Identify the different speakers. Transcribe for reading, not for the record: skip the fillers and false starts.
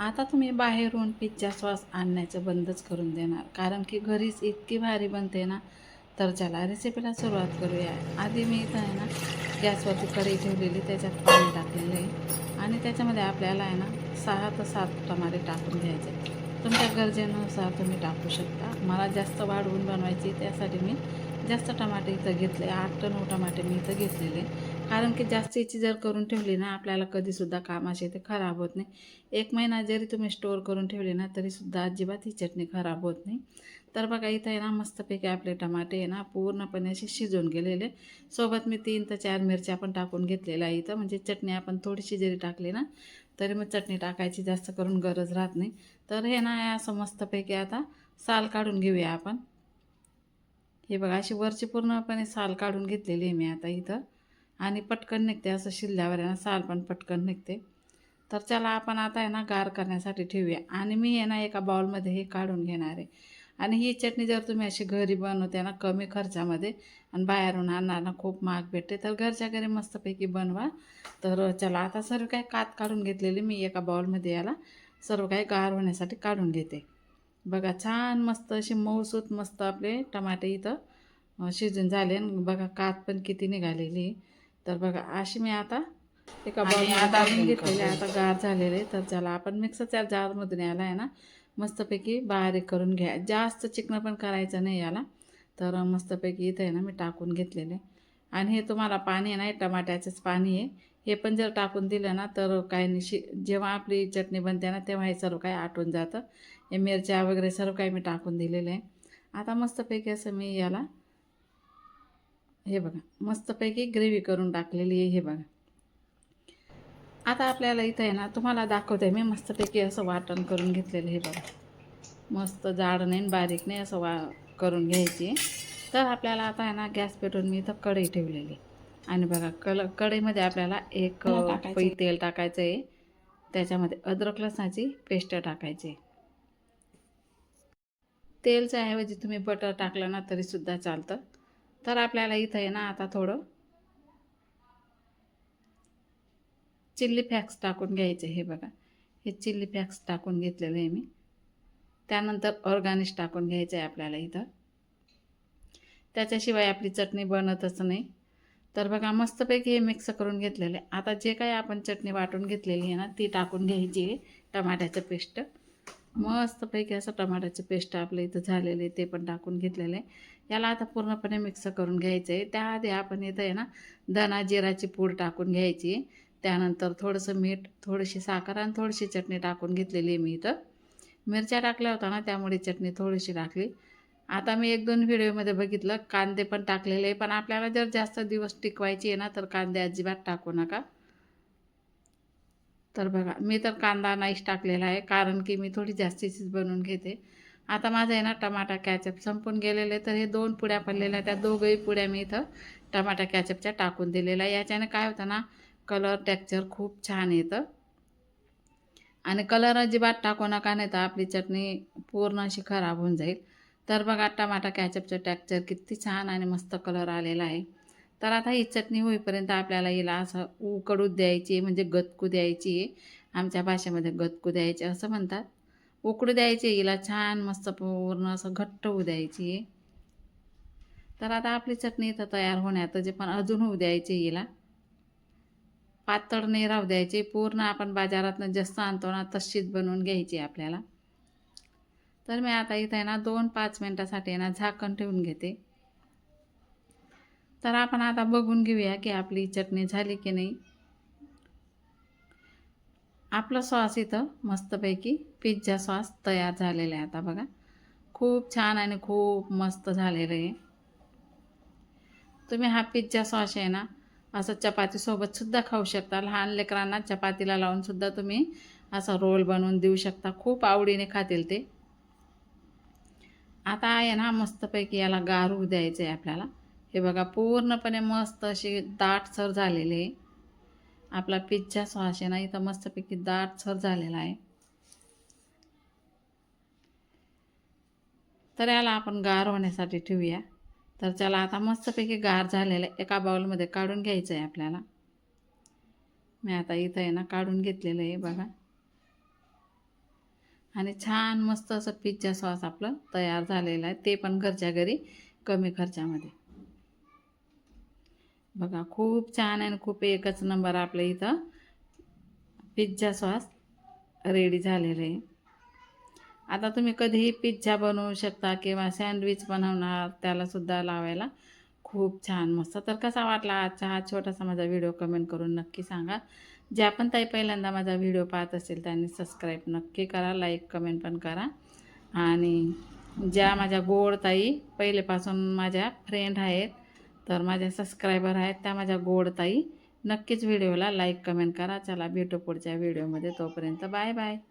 Speaker 1: आता तुम्ही बाहेरून पिझ्झा सॉस आणण्याचं बंदच करून देणार, कारण की घरीच इतकी भारी बनते ना. तर चला रेसिपीला सुरुवात करूया. आधी मी इथं आहे ना गॅसवरती कढई ठेवलेली, त्याच्यात पाणी टाकलेलं आहे आणि त्याच्यामध्ये आपल्याला आहे ना 6 ते 7 टमाटे टाकून घ्यायचे. तुमच्या गरजेनुसार तुम्ही टाकू शकता. मला जास्त वाढवून बनवायची, त्यासाठी मी जास्त टमाटे इथं घेतले. 8 ते 9 टमाटे मी इथं घेतलेले, कारण की जास्तीची जर करून ठेवली ना आपल्याला कधीसुद्धा कामाशी ते खराब होत नाही. 1 महिना जरी तुम्ही स्टोअर करून ठेवले ना तरीसुद्धा अजिबात ही चटणी खराब होत नाही. तर बघा इथं आहे ना मस्तपैकी आपले टमाटे आहे ना पूर्णपणे असे शिजून गेलेले. सोबत मी 3 ते 4 मिरच्या पण टाकून घेतलेल्या आहे इथं, म्हणजे चटणी आपण थोडीशी जरी टाकली ना तरी मग चटणी टाकायची जास्त करून गरज राहत नाही. तर हे ना असं मस्तपैकी आता साल काढून घेऊया आपण. हे बघा अशी वरची पूर्णपणे साल काढून घेतलेली आहे मी आता इथं, आणि पटकन निघते असं शिजल्यावर आहे ना साल पण पटकन निघते. तर चला आपण आता आहे ना गार करण्यासाठी ठेवूया, आणि मी आहे ना एका बाउलमध्ये हे काढून घेणार आहे. आणि ही चटणी जर तुम्ही अशी घरी बनवते ना कमी खर्चामध्ये, आणि बाहेरून आणणार ना खूप महाग भेटते, तर घरच्या घरी मस्तपैकी बनवा. तर चला आता सर्व काही कात काढून घेतलेली मी एका बाउलमध्ये, याला सर्व काही गार होण्यासाठी काढून घेते. बघा छान मस्त असे मऊसूत मस्त आपले टमाटे इथं शिजून झाले. बघा कात पण किती निघालेली. तर बघा अशी मी आता एका बाउलमध्ये काढून घेतलेले, आता गार झालेले. तर चला आपण मिक्सरच्या जारमधून याला आहे ना मस्तपैकी बारीक करून घ्या. जास्त चिकन पण करायचं नाही याला. तर मस्तपैकी इथं आहे ना मी टाकून घेतलेले, आणि हे तुम्हाला पाणी आहे ना टमाट्याचंच पाणी आहे. हे पण जर टाकून दिलं ना तर काही नाही, जेव्हा आपली चटणी बनते ना तेव्हा हे सर्व काही आटून जातं. हे मिरच्या वगैरे सर्व काही मी टाकून दिलेलं आहे. आता मस्तपैकी असं मी याला हे बघा मस्तपैकी ग्रेव्ही करून टाकलेली आहे. हे बघा आता आपल्याला इथं आहे ना तुम्हाला दाखवते मी मस्तपैकी असं वाटण करून घेतलेलं. हे बघा मस्त जाड नाही बारीक नाही असं करून घ्यायची. तर आपल्याला आता आहे ना गॅस पेटवून मी इथं कढई ठेवलेली, आणि बघा कढईमध्ये आपल्याला एक पै तेल टाकायचं आहे. त्याच्यामध्ये अद्रक लसणाची पेस्ट टाकायची. तेलच्या ऐवजी तुम्ही बटर टाकलं ना तरीसुद्धा चालतं. तर आपल्याला इथं आहे ना आता थोडं चिल्ली फ्लॅक्स टाकून घ्यायचे. हे बघा हे चिल्ली फ्लॅक्स टाकून घेतलेलं आहे मी. त्यानंतर ऑर्गॅनिश टाकून घ्यायचं आहे आपल्याला इथं, त्याच्याशिवाय आपली चटणी बनतच नाही. तर बघा मस्तपैकी हे मिक्स करून घेतलेलं आहे. आता जे काही आपण चटणी वाटून घेतलेली आहे ना ती टाकून घ्यायची आहे. टमाट्याचं पेस्ट मस्तपैकी असं टमाट्याचं पेस्ट आपलं इथं झालेलं आहे ते पण टाकून घेतलेलं आहे. याला आता पूर्णपणे मिक्स करून घ्यायचं आहे. त्याआधी आपण इथं आहे ना धना जिराची पूड टाकून घ्यायची. त्यानंतर थोडंसं मीठ, थोडीशी साखर आणि थोडीशी चटणी टाकून घेतलेली आहे मी इथं. मिरच्या टाकल्या होत्या ना त्यामुळे चटणी थोडीशी टाकली. आता मी 1-2 व्हिडिओमध्ये बघितलं कांदे पण टाकलेले आहे, पण आपल्याला जर जास्त दिवस टिकवायची आहे ना तर कांदे अजिबात टाकू नका. तर बघा मी तर कांदा नाहीच टाकलेला आहे, कारण की मी थोडी जास्तीचीच बनवून घेते. आता माझं आहे ना टमाटा कॅचअप संपून गेलेले, तर हे 2 पुड्या पडलेल्या, त्या दोघंही पुड्या मी इथं टमाटा कॅचअपच्या टाकून दिलेल्या. याच्याने काय होतं ना कलर टेक्स्चर खूप छान येतं. आणि कलर अजिबात टाकू नका, नाही तर आपली चटणी पूर्ण अशी खराब होऊन जाईल. तर बघा टमाटा कॅचअपचं टेक्स्चर किती छान आणि मस्त कलर आलेला आहे. तर आता ही चटणी होईपर्यंत आपल्याला हिला असं उकडू द्यायची, म्हणजे गतकू द्यायची आहे. आमच्या भाषेमध्ये गतकू द्यायचे असं म्हणतात. उकडू द्यायची हिला छान मस्त पूर्ण असं घट्ट होऊ द्यायची आहे. तर आता आपली चटणी इथं तयार होण्यात जे पण अजून होऊ द्यायची हिला. पातळ नाही राहू द्यायची, पूर्ण आपण बाजारातनं जसं आणतो ना तशीच बनवून घ्यायची आपल्याला. तर मी आता इथं आहे ना 2-5 मिनटासाठी ना झाकण ठेवून घेते. तर आपण आता बघून घेऊया की आपली चटणी झाली की नाही. आपलं सॉस इथं मस्तपैकी पिझ्झा सॉस तयार झालेला आहे. आता बघा खूप छान आणि खूप मस्त झालेलं आहे. तुम्ही हा पिझ्झा सॉस आहे ना असं चपातीसोबतसुद्धा खाऊ शकता. लहान लेकरांना चपातीला लावूनसुद्धा तुम्ही असा रोल बनवून देऊ शकता, खूप आवडीने खातील ते. आता आहे ना मस्तपैकी याला गार होऊ द्यायचं आहे आपल्याला. हे बघा पूर्णपणे मस्त असे दाटसर झालेले आहे. आपला पिझ्झा सॉस आहे ना इथं मस्तपैकी दाटसर झालेला आहे. तर याला आपण गार होण्यासाठी ठेवूया. तर चला आता मस्तपैकी गार झालेलं एका बाउलमध्ये काढून घ्यायचं आहे आपल्याला. मी आता इथं आहे ना काढून घेतलेलं आहे बघा. आणि छान मस्त असं पिझ्झा सॉस आपलं तयार झालेलं आहे, ते पण घरच्या घरी कमी खर्चामध्ये. बघा खूप छान आहे आणि खूप एकच नंबर आपल्या इथं पिझ्झा सॉस रेडी झालेलं आहे. आता तुम्ही कधीही पिझ्झा बनवू शकता किंवा सँडविच बनवणार त्यालासुद्धा लावायला खूप छान मस्त. तर कसा वाटला आजचा हा छोटासा माझा व्हिडिओ कमेंट करून नक्की सांगा. ज्या पण ताई पहिल्यांदा माझा व्हिडिओ पाहत असेल त्यांनी सबस्क्राईब नक्की करा, लाईक कमेंट पण करा. आणि ज्या माझ्या गोड ताई पहिलेपासून माझ्या फ्रेंड आहेत, तर माझ्या सबस्क्रायबर आहेत, त्या माझ्या गोड ताई नक्कीच व्हिडिओला लाईक कमेंट करा. चला भेटू पुढच्या व्हिडिओमध्ये, तोपर्यंत बाय बाय.